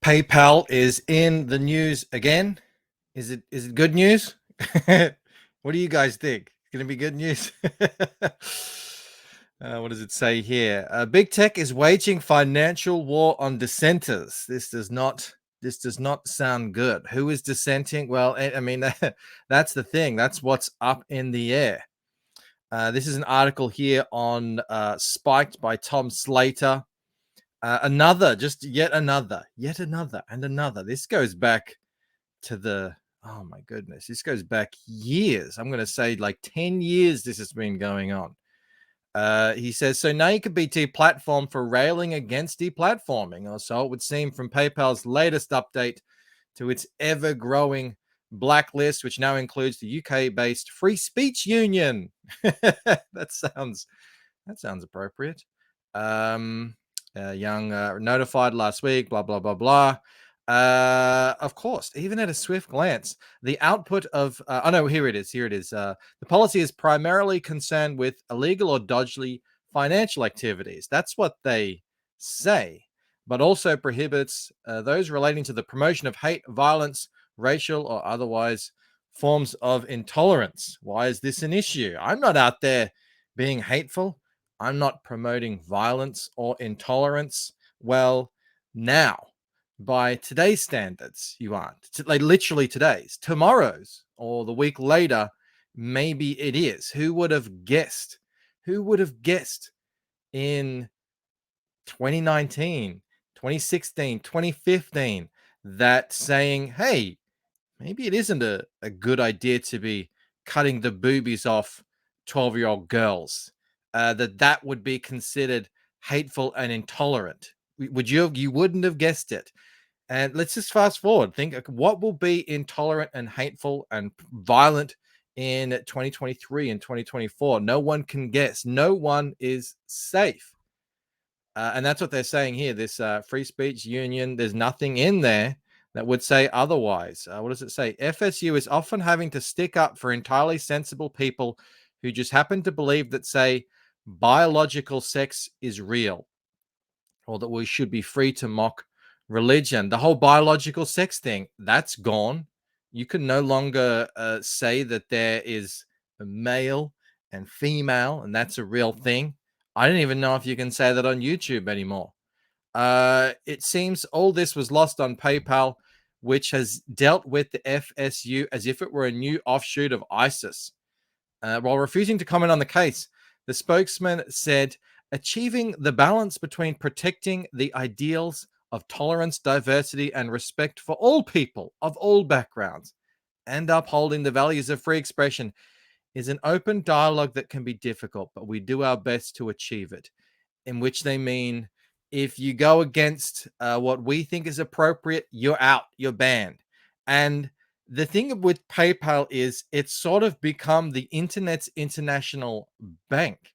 PayPal is in the news again. Is it good news? What do you guys think? It's going to be good news. What does it say here? Big tech is waging financial war on dissenters. This does not sound good. Who is dissenting? Well, I mean that's the thing. That's what's up in the air. This is an article here on Spiked by Tom Slater. Yet another, and another. This goes back to oh my goodness, this goes back years. I'm going to say like 10 years this has been going on. He says, so now you could be deplatformed for railing against deplatforming, or so it would seem from PayPal's latest update to its ever-growing blacklist, which now includes the UK-based Free Speech Union. that sounds appropriate. Young notified last week, blah, blah, blah, blah. Of course, even at a swift glance, the output of, here it is. The policy is primarily concerned with illegal or dodgy financial activities. That's what they say, but also prohibits those relating to the promotion of hate, violence, racial, or otherwise forms of intolerance. Why is this an issue? I'm not out there being hateful. I'm not promoting violence or intolerance. Well, now, by today's standards, you aren't. Like literally today's, tomorrow's, or the week later, maybe it is. Who would have guessed? Who would have guessed in 2019, 2016, 2015 that saying, hey, maybe it isn't a good idea to be cutting the boobies off 12-year-old girls, that would be considered hateful and intolerant. You wouldn't have guessed it. And let's just fast forward. Think what will be intolerant and hateful and violent in 2023 and 2024. No one can guess. No one is safe. And that's what they're saying here. This free speech union, there's nothing in there that would say otherwise. What does it say? FSU is often having to stick up for entirely sensible people who just happen to believe that, say, biological sex is real, or that we should be free to mock religion. The whole biological sex thing, that's gone. You can no longer say that there is a male and female, and that's a real thing. I don't even know if you can say that on YouTube anymore. It seems all this was lost on PayPal, which has dealt with the FSU as if it were a new offshoot of ISIS. While refusing to comment on the case, the spokesman said, achieving the balance between protecting the ideals of tolerance, diversity, and respect for all people of all backgrounds, and upholding the values of free expression is an open dialogue that can be difficult, but we do our best to achieve it. In which they mean, if you go against what we think is appropriate, you're out, you're banned. And the thing with PayPal is it's sort of become the internet's international bank.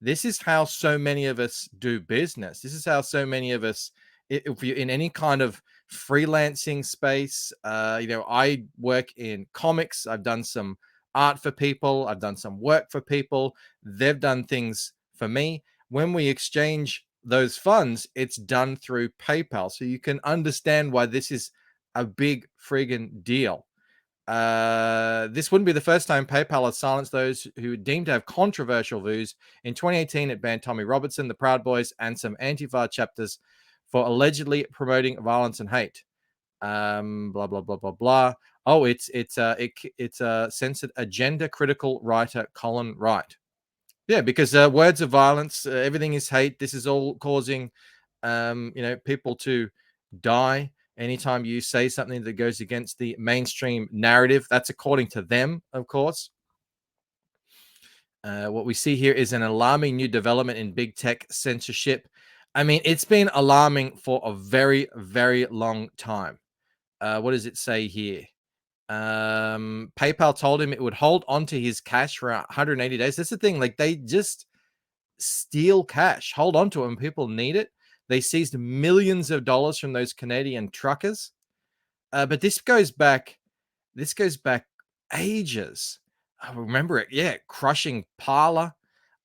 This is how so many of us do business. This is how so many of us, if you're in any kind of freelancing space, I work in comics. I've done some art for people. I've done some work for people. They've done things for me. When we exchange those funds, it's done through PayPal. So you can understand why this is a big friggin' deal. This wouldn't be the first time PayPal has silenced those who deemed to have controversial views. In 2018, it banned Tommy Robertson, the Proud Boys, and some Antifa chapters for allegedly promoting violence and hate. Blah blah blah blah blah. Oh, it's censored a gender-critical writer, Colin Wright. Yeah, because words of violence, everything is hate. This is all causing, people to die. Anytime you say something that goes against the mainstream narrative, that's according to them, of course. What we see here is an alarming new development in big tech censorship. I mean, it's been alarming for a very, very long time. What does it say here? PayPal told him it would hold onto his cash for 180 days. That's the thing. Like, they just steal cash, hold on to it when people need it. They seized millions of dollars from those Canadian truckers. But this goes back ages. I remember it. Yeah. Crushing Parler.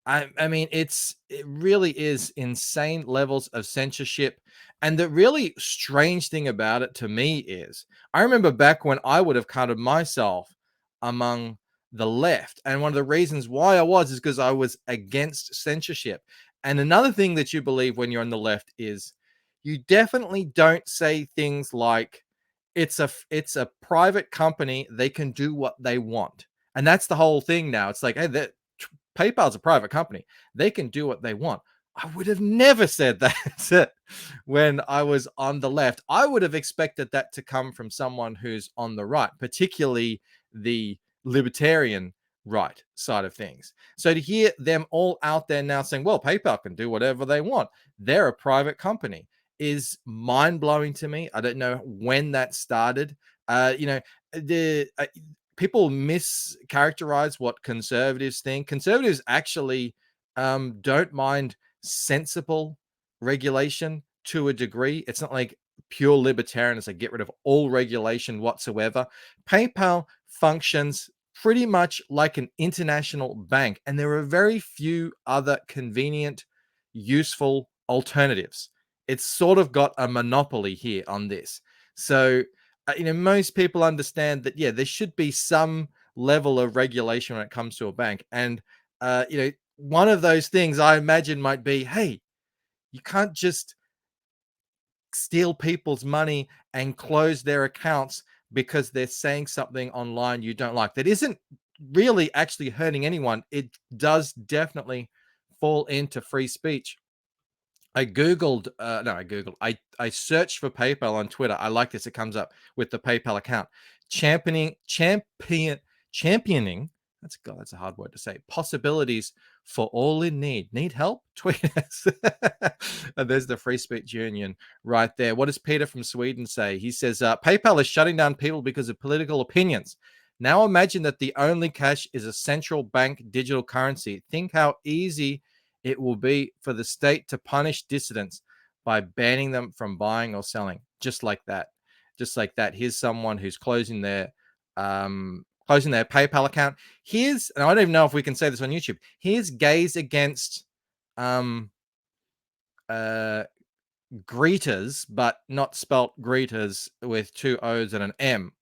I mean, it really is insane levels of censorship. And the really strange thing about it to me is I remember back when I would have counted myself among the left. And one of the reasons why I was is because I was against censorship. And another thing that you believe when you're on the left is you definitely don't say things like it's a private company, they can do what they want. And that's the whole thing now. It's like, hey, PayPal's a private company. They can do what they want. I would have never said that when I was on the left. I would have expected that to come from someone who's on the right, particularly the libertarian right side of things. So to hear them all out there now saying, well, PayPal can do whatever they want, they're a private company, is mind blowing to me. I don't know when that started. The people mischaracterize what conservatives think. Conservatives actually don't mind sensible regulation to a degree. It's not like pure libertarians like get rid of all regulation whatsoever. PayPal functions pretty much like an international bank, and there are very few other convenient, useful alternatives. It's sort of got a monopoly here on this. So most people understand that, yeah, there should be some level of regulation when it comes to a bank. And, one of those things I imagine might be, hey, you can't just steal people's money and close their accounts because they're saying something online you don't like. That isn't really actually hurting anyone. It does definitely fall into free speech. I googled, no, I googled. I searched for PayPal on Twitter. I like this. It comes up with the PayPal account, championing. That's God. That's a hard word to say. Possibilities for all in need. Need help? Tweet us. And there's the Free Speech Union right there. What does Peter from Sweden say? He says PayPal is shutting down people because of political opinions. Now imagine that the only cash is a central bank digital currency. Think how easy it will be for the state to punish dissidents by banning them from buying or selling, just like that. Just like that. Here's someone who's closing their PayPal account. Here's, and I don't even know if we can say this on YouTube. Here's gays against greeters, but not spelt greeters with two O's and an M.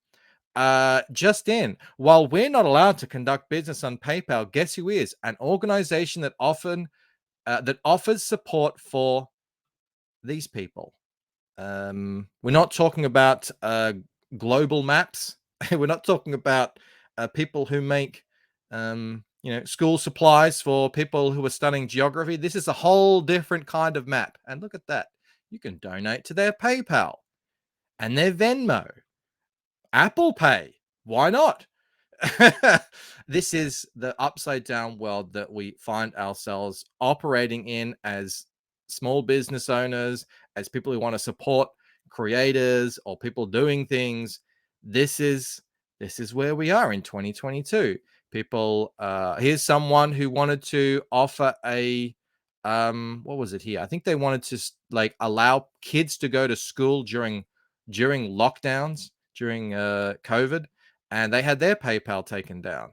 Just in, while we're not allowed to conduct business on PayPal, guess who is? An organization that offers support for these people. We're not talking about global maps. We're not talking about people who make school supplies for people who are studying geography. This is a whole different kind of map. And look at that. You can donate to their PayPal and their Venmo, Apple Pay. Why not? This is the upside down world that we find ourselves operating in as small business owners, as people who want to support creators or people doing things. This is where we are in 2022. People, here's someone who wanted to offer a what was it here? I think they wanted to like allow kids to go to school during lockdowns during COVID, and they had their PayPal taken down.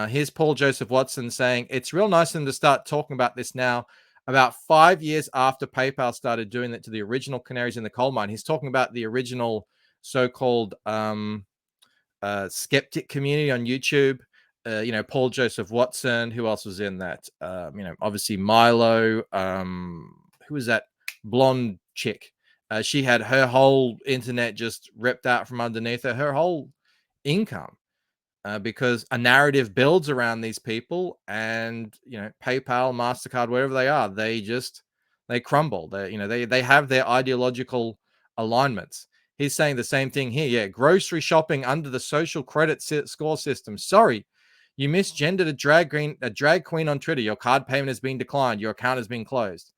Here's Paul Joseph Watson saying, it's real nice of them to start talking about this now, about 5 years after PayPal started doing that to the original canaries in the coal mine. He's talking about the original so-called skeptic community on YouTube. Paul Joseph Watson. Who else was in that? Obviously Milo. Who was that blonde chick? She had her whole internet just ripped out from underneath her whole income, because a narrative builds around these people, and PayPal, MasterCard, wherever they are, they crumble. They have their ideological alignments. He's saying the same thing here. Yeah, grocery shopping under the social credit score system. Sorry, you misgendered a drag queen on Twitter. Your card payment has been declined. Your account has been closed.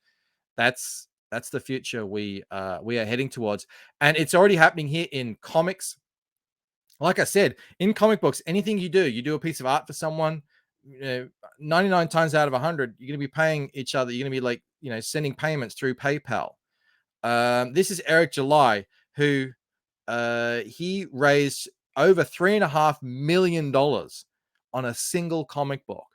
That's the future we are heading towards, and it's already happening here in comics. Like I said, in comic books, anything you do a piece of art for someone, 99 times out of 100, you're going to be paying each other. You're going to be like, sending payments through PayPal. This is Eric July, who he raised over $3.5 million on a single comic book.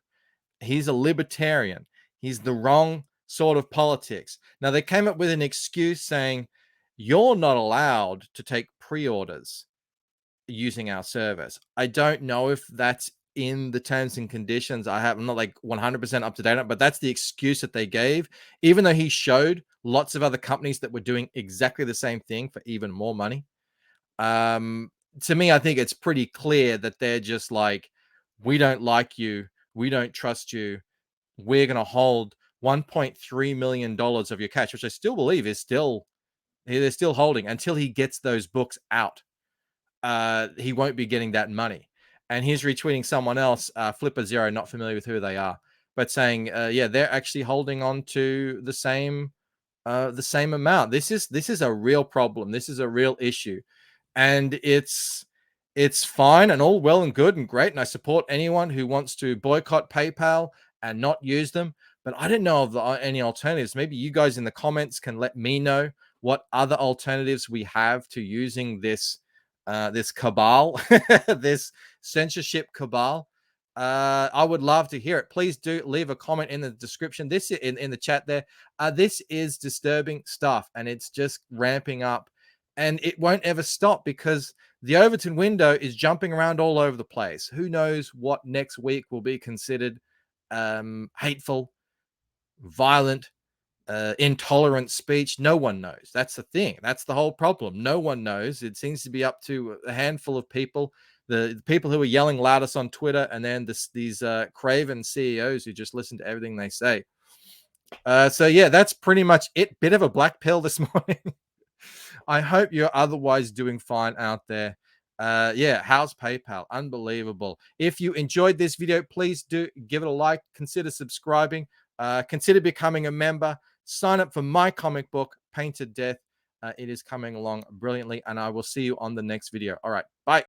He's a libertarian. He's the wrong sort of politics. Now, they came up with an excuse saying, you're not allowed to take pre-orders using our service. I don't know if that's in the terms and conditions. I'm not like 100% up to date on it, but that's the excuse that they gave, even though he showed lots of other companies that were doing exactly the same thing for even more money. To me, I think it's pretty clear that they're just like, we don't like you, we don't trust you, we're going to hold $1.3 million of your cash, which I still believe is still, they're still holding until he gets those books out. He won't be getting that money. And he's retweeting someone else, Flipper Zero, not familiar with who they are, but saying, yeah, they're actually holding on to the same amount. This is a real problem. This is a real issue, and it's fine and all well and good and great. And I support anyone who wants to boycott PayPal and not use them. But I don't know of any alternatives. Maybe you guys in the comments can let me know what other alternatives we have to using this this cabal, this censorship cabal. I would love to hear it. Please do leave a comment in the description. This in the chat there. This is disturbing stuff, and it's just ramping up, and it won't ever stop because the Overton window is jumping around all over the place. Who knows what next week will be considered hateful, violent, intolerant speech? No one knows. That's the thing. That's the whole problem. No one knows. It seems to be up to a handful of people. The people who are yelling loudest on Twitter, and then these craven CEOs who just listen to everything they say. So yeah, that's pretty much it. Bit of a black pill this morning. I hope you're otherwise doing fine out there. Yeah, how's PayPal? Unbelievable. If you enjoyed this video, please do give it a like. Consider subscribing. Consider becoming a member. Sign up for my comic book, Painted Death. It is coming along brilliantly, and I will see you on the next video. All right, bye.